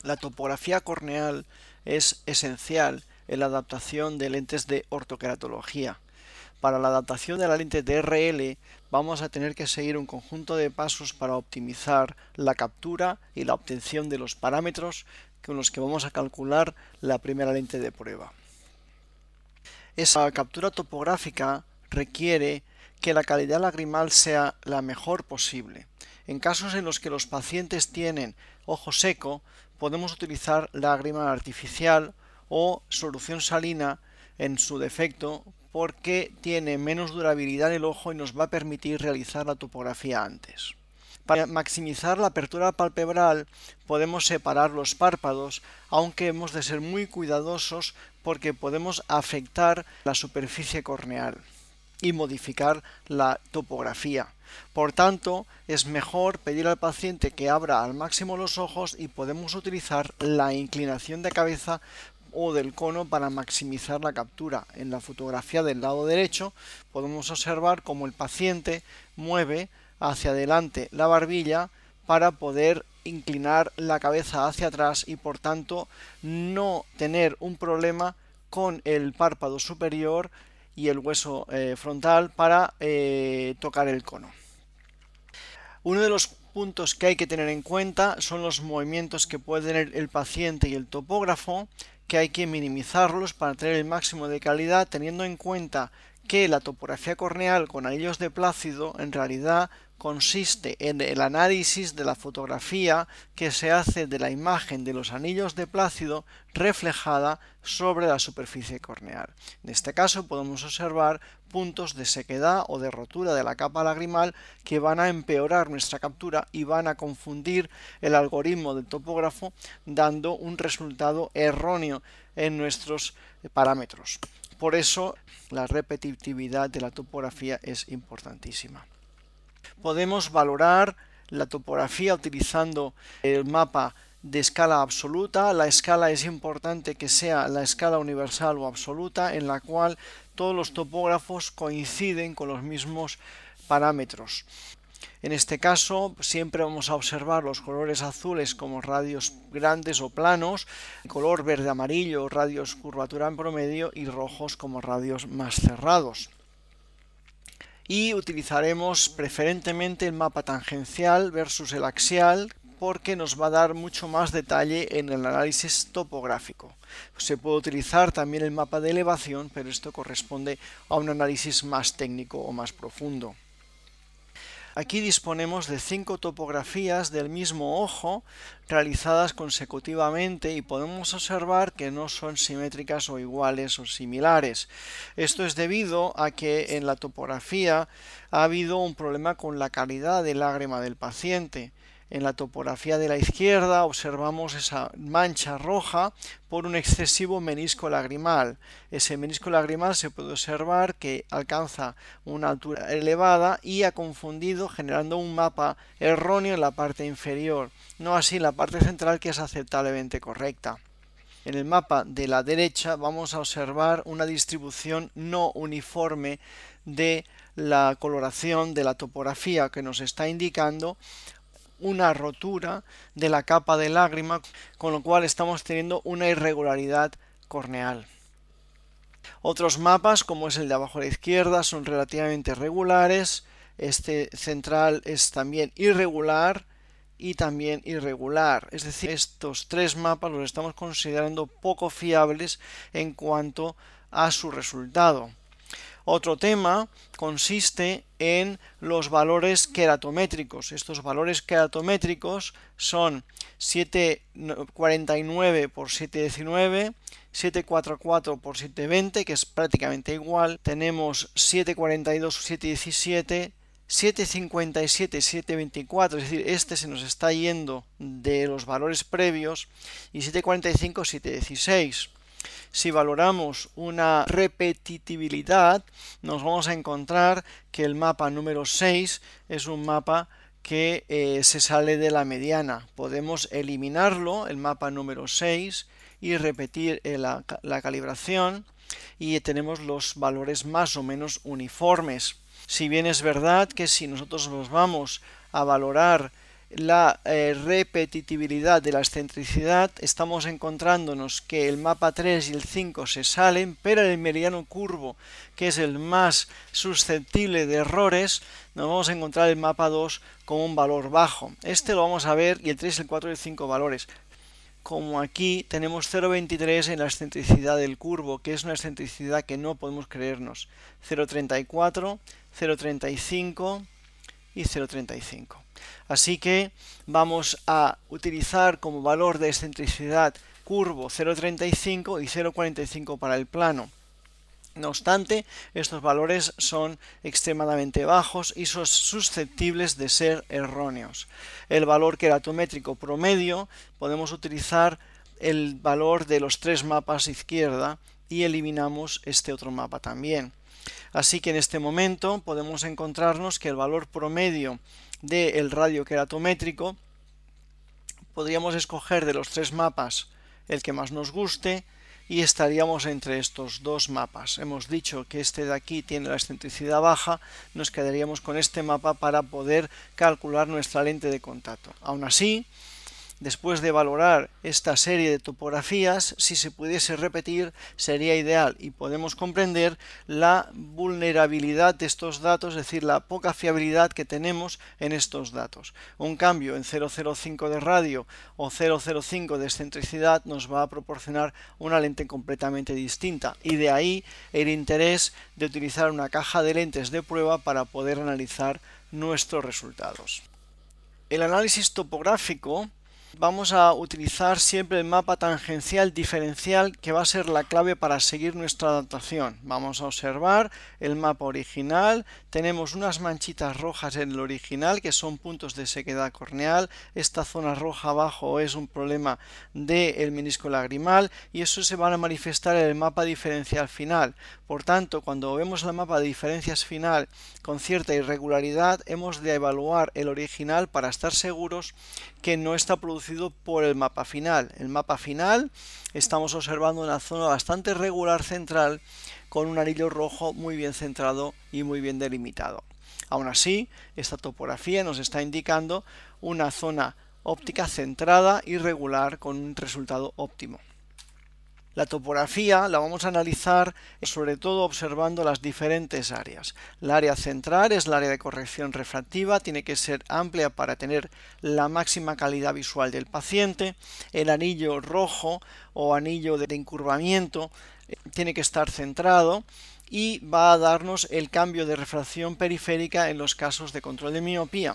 La topografía corneal es esencial en la adaptación de lentes de ortoqueratología. Para la adaptación de la lente DRL vamos a tener que seguir un conjunto de pasos para optimizar la captura y la obtención de los parámetros con los que vamos a calcular la primera lente de prueba. Esa captura topográfica requiere que la calidad lagrimal sea la mejor posible. En casos en los que los pacientes tienen ojo seco, podemos utilizar lágrima artificial o solución salina en su defecto porque tiene menos durabilidad en el ojo y nos va a permitir realizar la topografía antes. Para maximizar la apertura palpebral podemos separar los párpados, aunque hemos de ser muy cuidadosos porque podemos afectar la superficie corneal y modificar la topografía. Por tanto, es mejor pedir al paciente que abra al máximo los ojos y podemos utilizar la inclinación de cabeza o del cono para maximizar la captura. En la fotografía del lado derecho podemos observar cómo el paciente mueve hacia adelante la barbilla para poder inclinar la cabeza hacia atrás y por tanto no tener un problema con el párpado superior y el hueso frontal para tocar el cono. Uno de los puntos que hay que tener en cuenta son los movimientos que puede tener el paciente y el topógrafo, que hay que minimizarlos para tener el máximo de calidad, teniendo en cuenta que la topografía corneal con anillos de Plácido en realidad consiste en el análisis de la fotografía que se hace de la imagen de los anillos de Plácido reflejada sobre la superficie corneal. En este caso podemos observar puntos de sequedad o de rotura de la capa lagrimal que van a empeorar nuestra captura y van a confundir el algoritmo del topógrafo, dando un resultado erróneo en nuestros parámetros. Por eso la repetitividad de la topografía es importantísima. Podemos valorar la topografía utilizando el mapa de escala absoluta. La escala es importante que sea la escala universal o absoluta, en la cual todos los topógrafos coinciden con los mismos parámetros. En este caso siempre vamos a observar los colores azules como radios grandes o planos, color verde amarillo, radios curvatura en promedio y rojos como radios más cerrados. Y utilizaremos preferentemente el mapa tangencial versus el axial porque nos va a dar mucho más detalle en el análisis topográfico. Se puede utilizar también el mapa de elevación, pero esto corresponde a un análisis más técnico o más profundo. Aquí disponemos de 5 topografías del mismo ojo realizadas consecutivamente y podemos observar que no son simétricas o iguales o similares. Esto es debido a que en la topografía ha habido un problema con la calidad de lágrima del paciente. En la topografía de la izquierda observamos esa mancha roja por un excesivo menisco lagrimal. Ese menisco lagrimal se puede observar que alcanza una altura elevada y ha confundido generando un mapa erróneo en la parte inferior, no así en la parte central, que es aceptablemente correcta. En el mapa de la derecha vamos a observar una distribución no uniforme de la coloración de la topografía que nos está indicando una rotura de la capa de lágrima, con lo cual estamos teniendo una irregularidad corneal. Otros mapas, como es el de abajo a la izquierda, son relativamente regulares. Este central es también irregular y también irregular. Es decir, estos tres mapas los estamos considerando poco fiables en cuanto a su resultado. Otro tema consiste en los valores queratométricos. Estos valores queratométricos son 749 por 719, 744 por 720, que es prácticamente igual. Tenemos 742 por 717, 757, 724, es decir, este se nos está yendo de los valores previos, y 745, 716. Si valoramos una repetitividad, nos vamos a encontrar que el mapa número 6 es un mapa que se sale de la mediana. Podemos eliminarlo, el mapa número 6, y repetir la calibración, y tenemos los valores más o menos uniformes. Si bien es verdad que si nosotros los vamos a valorar la repetitividad de la excentricidad, estamos encontrándonos que el mapa 3 y el 5 se salen, pero el meridiano curvo, que es el más susceptible de errores, nos vamos a encontrar el mapa 2 con un valor bajo. Este lo vamos a ver, y el 3, el 4 y el 5 valores. Como aquí tenemos 0,23 en la excentricidad del curvo, que es una excentricidad que no podemos creernos. 0,34, 0,35 y 0,35. Así que vamos a utilizar como valor de excentricidad curvo 0,35 y 0,45 para el plano. No obstante, estos valores son extremadamente bajos y son susceptibles de ser erróneos. El valor queratométrico promedio, podemos utilizar el valor de los 3 mapas izquierda y eliminamos este otro mapa también. Así que en este momento podemos encontrarnos que el valor promedio del radio queratométrico, podríamos escoger de los 3 mapas el que más nos guste y estaríamos entre estos 2 mapas. Hemos dicho que este de aquí tiene la excentricidad baja, nos quedaríamos con este mapa para poder calcular nuestra lente de contacto. Aún así, después de valorar esta serie de topografías, si se pudiese repetir sería ideal y podemos comprender la vulnerabilidad de estos datos, es decir, la poca fiabilidad que tenemos en estos datos. Un cambio en 0,05 de radio o 0,05 de excentricidad nos va a proporcionar una lente completamente distinta y de ahí el interés de utilizar una caja de lentes de prueba para poder analizar nuestros resultados. El análisis topográfico, vamos a utilizar siempre el mapa tangencial diferencial, que va a ser la clave para seguir nuestra adaptación. Vamos a observar el mapa original, tenemos unas manchitas rojas en el original que son puntos de sequedad corneal, esta zona roja abajo es un problema del menisco lagrimal y eso se va a manifestar en el mapa diferencial final. Por tanto, cuando vemos el mapa de diferencias final con cierta irregularidad, hemos de evaluar el original para estar seguros que no está producido por el mapa final. El mapa final estamos observando una zona bastante regular central con un anillo rojo muy bien centrado y muy bien delimitado. Aún así, esta topografía nos está indicando una zona óptica centrada y regular con un resultado óptimo. La topografía la vamos a analizar sobre todo observando las diferentes áreas. La área central es el área de corrección refractiva, tiene que ser amplia para tener la máxima calidad visual del paciente. El anillo rojo o anillo de encurvamiento tiene que estar centrado y va a darnos el cambio de refracción periférica en los casos de control de miopía.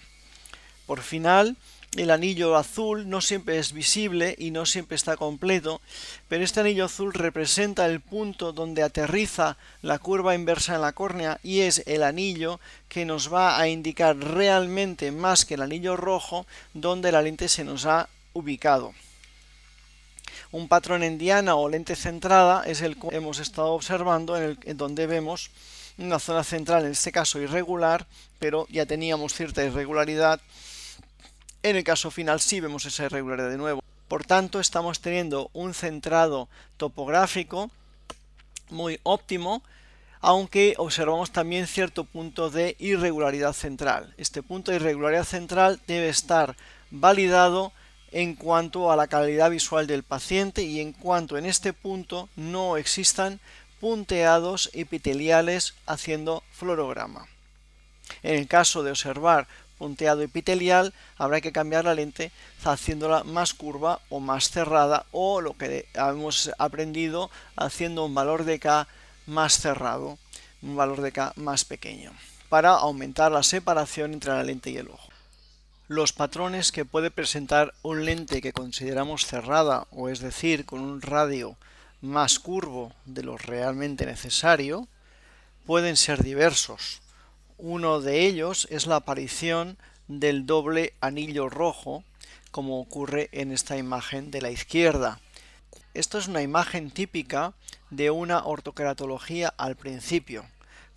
Por final, el anillo azul no siempre es visible y no siempre está completo, pero este anillo azul representa el punto donde aterriza la curva inversa en la córnea y es el anillo que nos va a indicar realmente más que el anillo rojo donde la lente se nos ha ubicado. Un patrón en diana o lente centrada es el que hemos estado observando en donde vemos una zona central, en este caso irregular, pero ya teníamos cierta irregularidad. En el caso final sí vemos esa irregularidad de nuevo. Por tanto, estamos teniendo un centrado topográfico muy óptimo, aunque observamos también cierto punto de irregularidad central. Este punto de irregularidad central debe estar validado en cuanto a la calidad visual del paciente y en cuanto en este punto no existan punteados epiteliales haciendo fluorograma. En el caso de observar punteado epitelial, habrá que cambiar la lente haciéndola más curva o más cerrada, o lo que hemos aprendido haciendo un valor de K más cerrado, un valor de K más pequeño, para aumentar la separación entre la lente y el ojo. Los patrones que puede presentar un lente que consideramos cerrada, o es decir, con un radio más curvo de lo realmente necesario, pueden ser diversos. Uno de ellos es la aparición del doble anillo rojo, como ocurre en esta imagen de la izquierda. Esto es una imagen típica de una ortoqueratología al principio,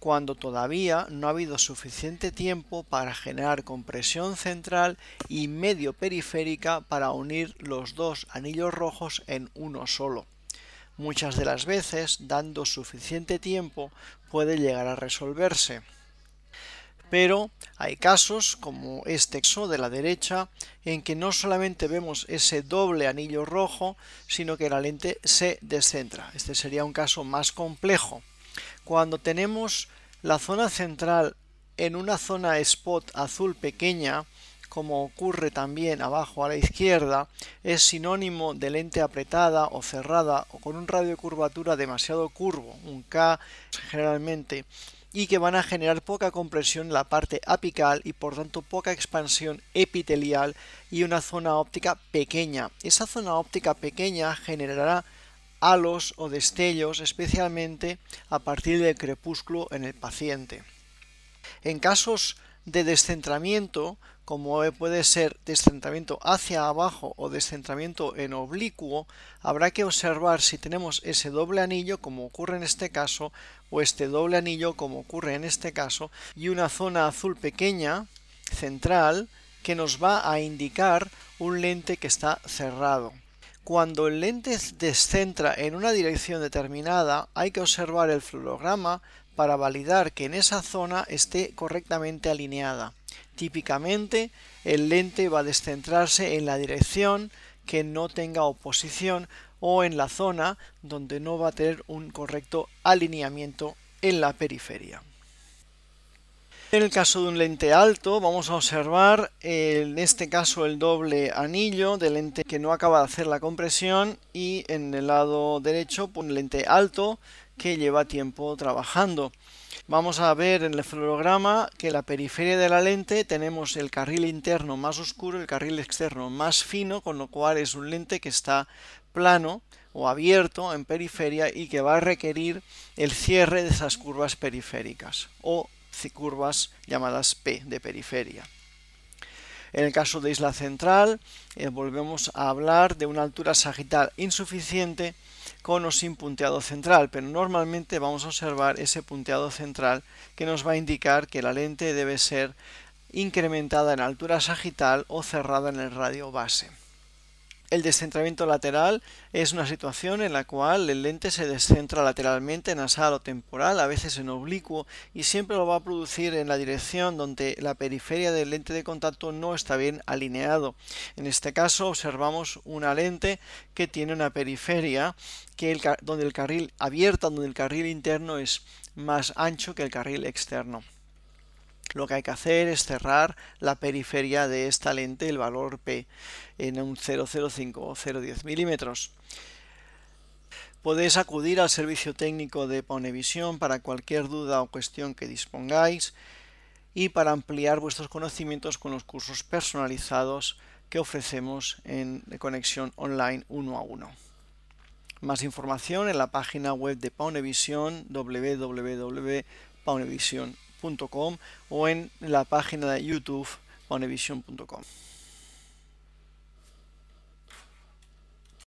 cuando todavía no ha habido suficiente tiempo para generar compresión central y medio periférica para unir los dos anillos rojos en uno solo. Muchas de las veces, dando suficiente tiempo, puede llegar a resolverse. Pero hay casos, como este caso de la derecha, en que no solamente vemos ese doble anillo rojo, sino que la lente se descentra. Este sería un caso más complejo. Cuando tenemos la zona central en una zona spot azul pequeña, como ocurre también abajo a la izquierda, es sinónimo de lente apretada o cerrada o con un radio de curvatura demasiado curvo, un K generalmente, y que van a generar poca compresión en la parte apical y por tanto poca expansión epitelial y una zona óptica pequeña. Esa zona óptica pequeña generará halos o destellos, especialmente a partir del crepúsculo en el paciente. En casos de descentramiento, como puede ser descentramiento hacia abajo o descentramiento en oblicuo, habrá que observar si tenemos ese doble anillo, como ocurre en este caso, o este doble anillo, como ocurre en este caso, y una zona azul pequeña, central, que nos va a indicar un lente que está cerrado. Cuando el lente descentra en una dirección determinada, hay que observar el fluorograma para validar que en esa zona esté correctamente alineada. Típicamente, el lente va a descentrarse en la dirección que no tenga oposición o en la zona donde no va a tener un correcto alineamiento en la periferia. En el caso de un lente alto, vamos a observar en este caso el doble anillo de lente que no acaba de hacer la compresión y en el lado derecho un lente alto que lleva tiempo trabajando. Vamos a ver en el fluorograma que en la periferia de la lente tenemos el carril interno más oscuro y el carril externo más fino, con lo cual es un lente que está plano o abierto en periferia y que va a requerir el cierre de esas curvas periféricas o curvas llamadas P de periferia. En el caso de isla central, volvemos a hablar de una altura sagital insuficiente con o sin punteado central, pero normalmente vamos a observar ese punteado central que nos va a indicar que la lente debe ser incrementada en altura sagital o cerrada en el radio base. El descentramiento lateral es una situación en la cual el lente se descentra lateralmente, nasal o temporal, a veces en oblicuo, y siempre lo va a producir en la dirección donde la periferia del lente de contacto no está bien alineado. En este caso observamos una lente que tiene una periferia donde el carril abierta, donde el carril interno es más ancho que el carril externo. Lo que hay que hacer es cerrar la periferia de esta lente, el valor P, en un 0,05 o 0,10 milímetros. Podéis acudir al servicio técnico de Ponevisión para cualquier duda o cuestión que dispongáis y para ampliar vuestros conocimientos con los cursos personalizados que ofrecemos en conexión online 1 a 1. Más información en la página web de Ponevisión, www.ponevisión.com, o en la página de YouTube ponevisión.com.